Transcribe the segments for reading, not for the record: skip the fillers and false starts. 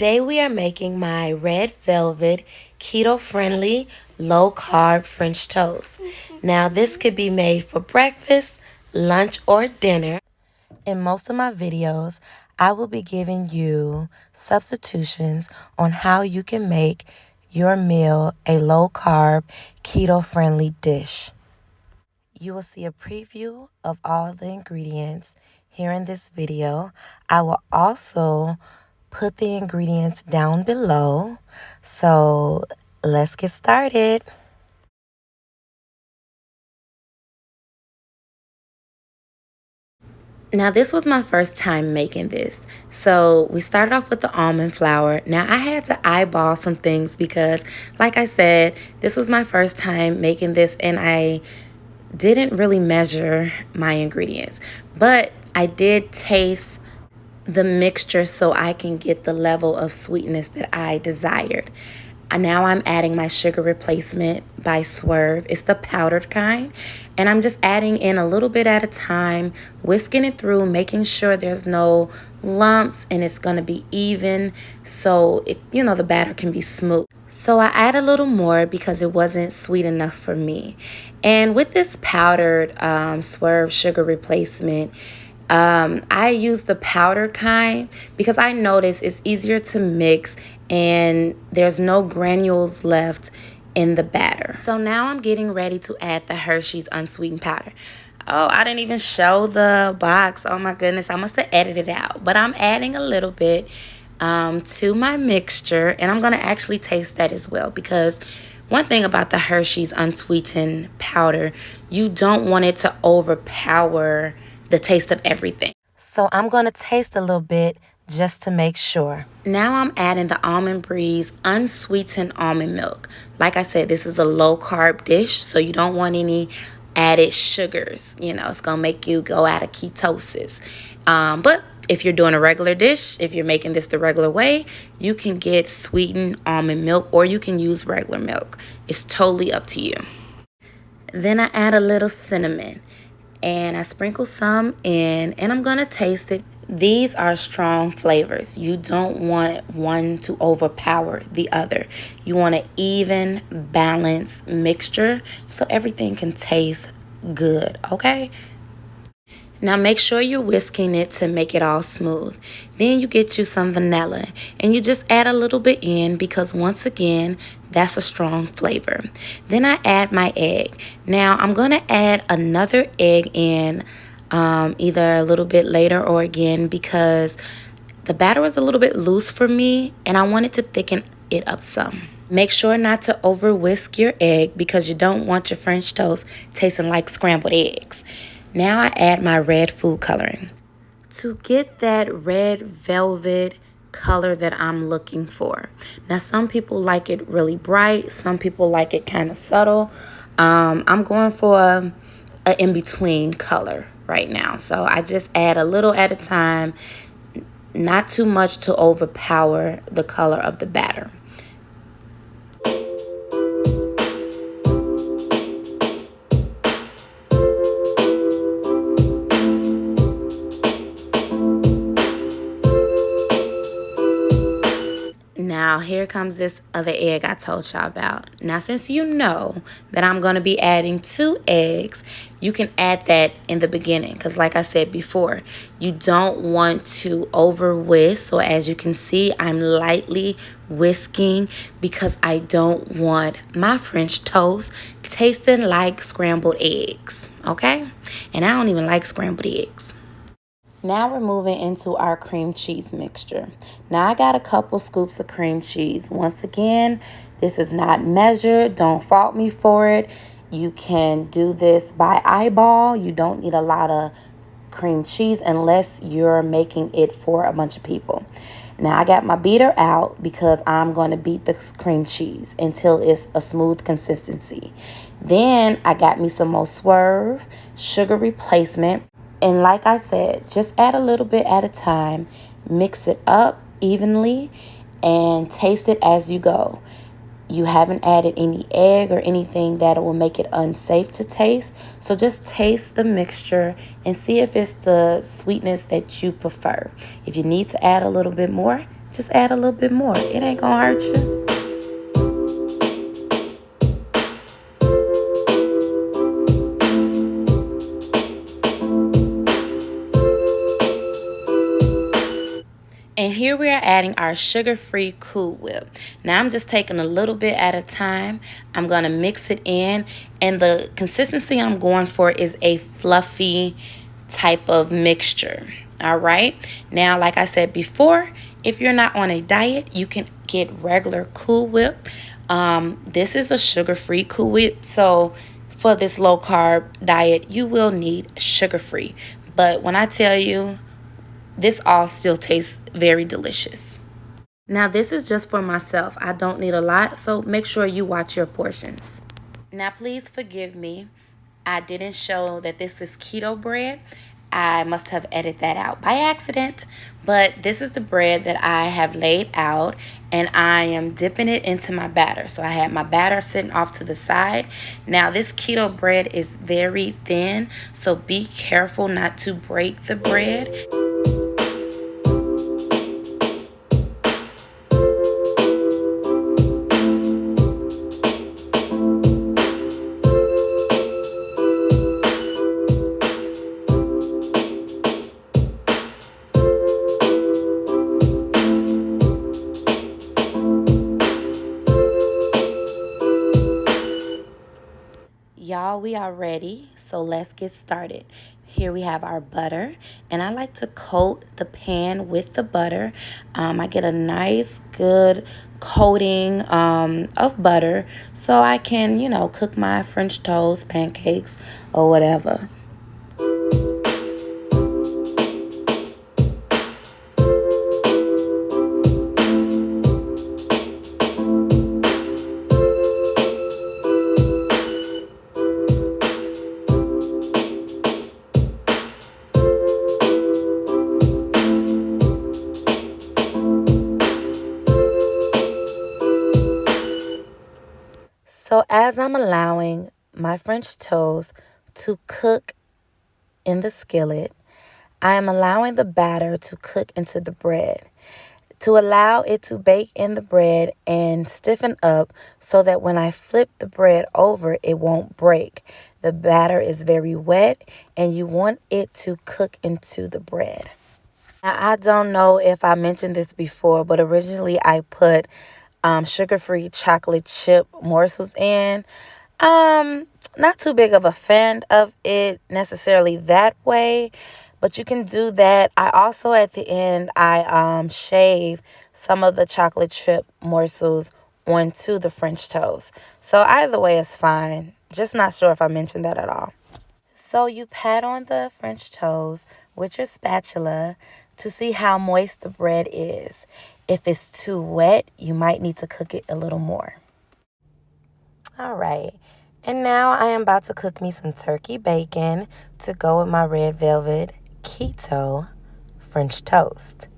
Today we are making my red velvet, keto-friendly, low-carb French toast. Now this could be made for breakfast, lunch, or dinner. In most of my videos, I will be giving you substitutions on how you can make your meal a low-carb, keto-friendly dish. You will see a preview of all the ingredients here in this video. I will also put the ingredients down below. So let's get started. Now, this was my first time making this. So we started off with the almond flour. Now, I had to eyeball some things because, like I said, this was my first time making this and I didn't really measure my ingredients. But I did taste the mixture so I can get the level of sweetness that I desired. And now I'm adding my sugar replacement by Swerve. It's the powdered kind. And I'm just adding in a little bit at a time, whisking it through, making sure there's no lumps and it's going to be even so the batter can be smooth. So I add a little more because it wasn't sweet enough for me. And with this powdered Swerve sugar replacement, I use the powdered kind because I notice it's easier to mix and there's no granules left in the batter. So now I'm getting ready to add the Hershey's unsweetened powder. Oh, I didn't even show the box. Oh my goodness, I must have edited it out. But I'm adding a little bit to my mixture, and I'm going to actually taste that as well because one thing about the Hershey's unsweetened powder, you don't want it to overpower the taste of everything. So I'm going to taste a little bit just to make sure. Now I'm adding the Almond Breeze unsweetened almond milk. Like I said, this is a low carb dish, so you don't want any added sugars. It's going to make you go out of ketosis. But if you're doing a regular dish, if you're making this the regular way, you can get sweetened almond milk or you can use regular milk. It's totally up to you. Then I add a little cinnamon and I sprinkle some in and I'm going to taste it. These are strong flavors. You don't want one to overpower the other. You want an even, balanced mixture so everything can taste good, okay? Now make sure you're whisking it to make it all smooth. Then you get you some vanilla and you just add a little bit in because once again, that's a strong flavor. Then I add my egg. Now I'm going to add another egg in either a little bit later or again because the batter was a little bit loose for me and I wanted to thicken it up some. Make sure not to over whisk your egg because you don't want your French toast tasting like scrambled eggs. Now I add my red food coloring to get that red velvet color that I'm looking for. Now some people like it really bright, some people like it kind of subtle. I'm going for a in-between color right now. So I just add a little at a time, not too much to overpower the color of the batter. Now, here comes this other egg I told y'all about. Now, since you know that I'm going to be adding 2 eggs, you can add that in the beginning. Because like I said before, you don't want to over whisk. So as you can see, I'm lightly whisking because I don't want my French toast tasting like scrambled eggs. Okay? And I don't even like scrambled eggs. Now we're moving into our cream cheese mixture. Now I got a couple scoops of cream cheese. Once again, this is not measured. Don't fault me for it. You can do this by eyeball. You don't need a lot of cream cheese unless you're making it for a bunch of people. Now I got my beater out because I'm going to beat the cream cheese until it's a smooth consistency. Then I got me some more Swerve sugar replacement. And like I said, just add a little bit at a time, mix it up evenly, and taste it as you go. You haven't added any egg or anything that will make it unsafe to taste. So just taste the mixture and see if it's the sweetness that you prefer. If you need to add a little bit more, just add a little bit more. It ain't gonna hurt you. And here we are adding our sugar-free Cool Whip. Now I'm just taking a little bit at a time. I'm going to mix it in. And the consistency I'm going for is a fluffy type of mixture. All right. Now, like I said before, if you're not on a diet, you can get regular Cool Whip. This is a sugar-free Cool Whip. So for this low-carb diet, you will need sugar-free. But when I tell you, this all still tastes very delicious. Now, this is just for myself. I don't need a lot, so make sure you watch your portions. Now, please forgive me. I didn't show that this is keto bread. I must have edited that out by accident. But this is the bread that I have laid out, and I am dipping it into my batter. So I had my batter sitting off to the side. Now, this keto bread is very thin, so be careful not to break the bread. Y'all, we are ready, so let's get started. Here we have our butter, and I like to coat the pan with the butter. I get a nice, good coating of butter so I can, cook my French toast, pancakes, or whatever. So as I'm allowing my French toast to cook in the skillet, I am allowing the batter to cook into the bread, to allow it to bake in the bread and stiffen up so that when I flip the bread over, it won't break. The batter is very wet and you want it to cook into the bread. Now, I don't know if I mentioned this before, but originally I put sugar-free chocolate chip morsels in. Not too big of a fan of it necessarily that way, but you can do that. I also at the end I shave some of the chocolate chip morsels onto the French toast. So either way is fine. Just not sure if I mentioned that at all. So you pat on the French toast with your spatula to see how moist the bread is. If it's too wet, you might need to cook it a little more. All right. And now I am about to cook me some turkey bacon to go with my red velvet keto French toast.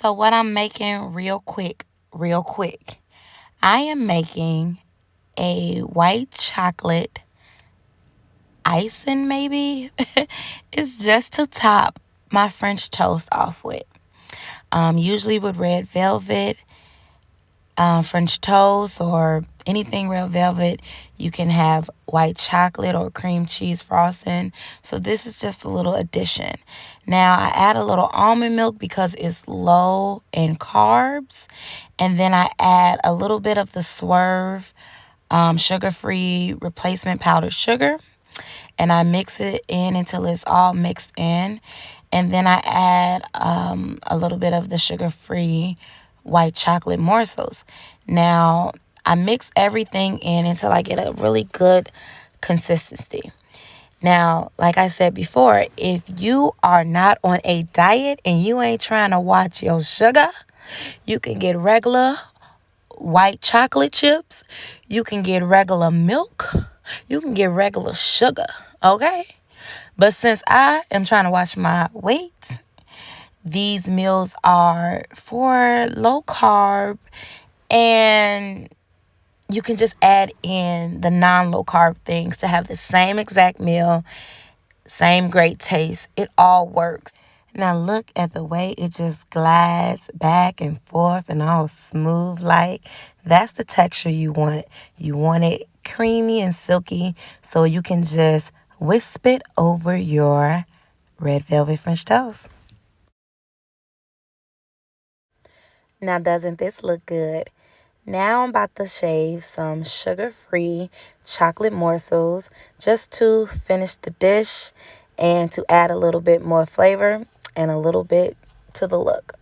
So what I'm making real quick. I am making a white chocolate icing maybe. It's just to top my French toast off with. Usually with red velvet, French toast or anything red velvet, you can have white chocolate or cream cheese frosting. So this is just a little addition. Now I add a little almond milk because it's low in carbs. And then I add a little bit of the Swerve sugar-free replacement powdered sugar. and I mix it in until it's all mixed in. And then I add a little bit of the sugar-free white chocolate morsels. Now, I mix everything in until I get a really good consistency. Now, like I said before, if you are not on a diet and you ain't trying to watch your sugar, you can get regular white chocolate chips. You can get regular milk. You can get regular sugar, okay? But since I am trying to watch my weight, these meals are for low carb, and you can just add in the non-low carb things to have the same exact meal, same great taste. It all works. Now look at the way it just glides back and forth and all smooth like. That's the texture you want. You want it creamy and silky so you can just wisp it over your red velvet French toast. Now doesn't this look good? Now I'm about to shave some sugar-free chocolate morsels just to finish the dish and to add a little bit more flavor and a little bit to the look.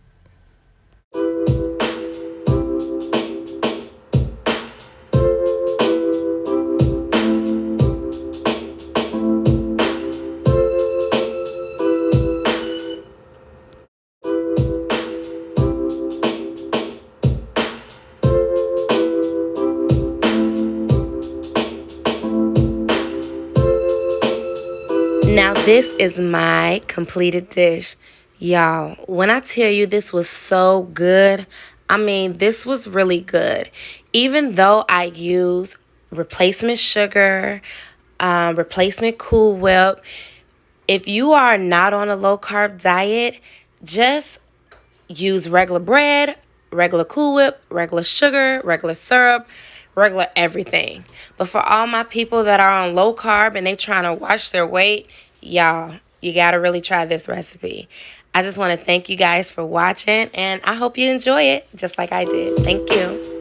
Now this is my completed dish. Y'all, when I tell you this was so good, I mean, this was really good. Even though I use replacement sugar, replacement Cool Whip, if you are not on a low carb diet, just use regular bread, regular Cool Whip, regular sugar, regular syrup, regular everything. But for all my people that are on low carb and they trying to watch their weight, y'all, you got to really try this recipe. I just want to thank you guys for watching, and I hope you enjoy it just like I did. Thank you.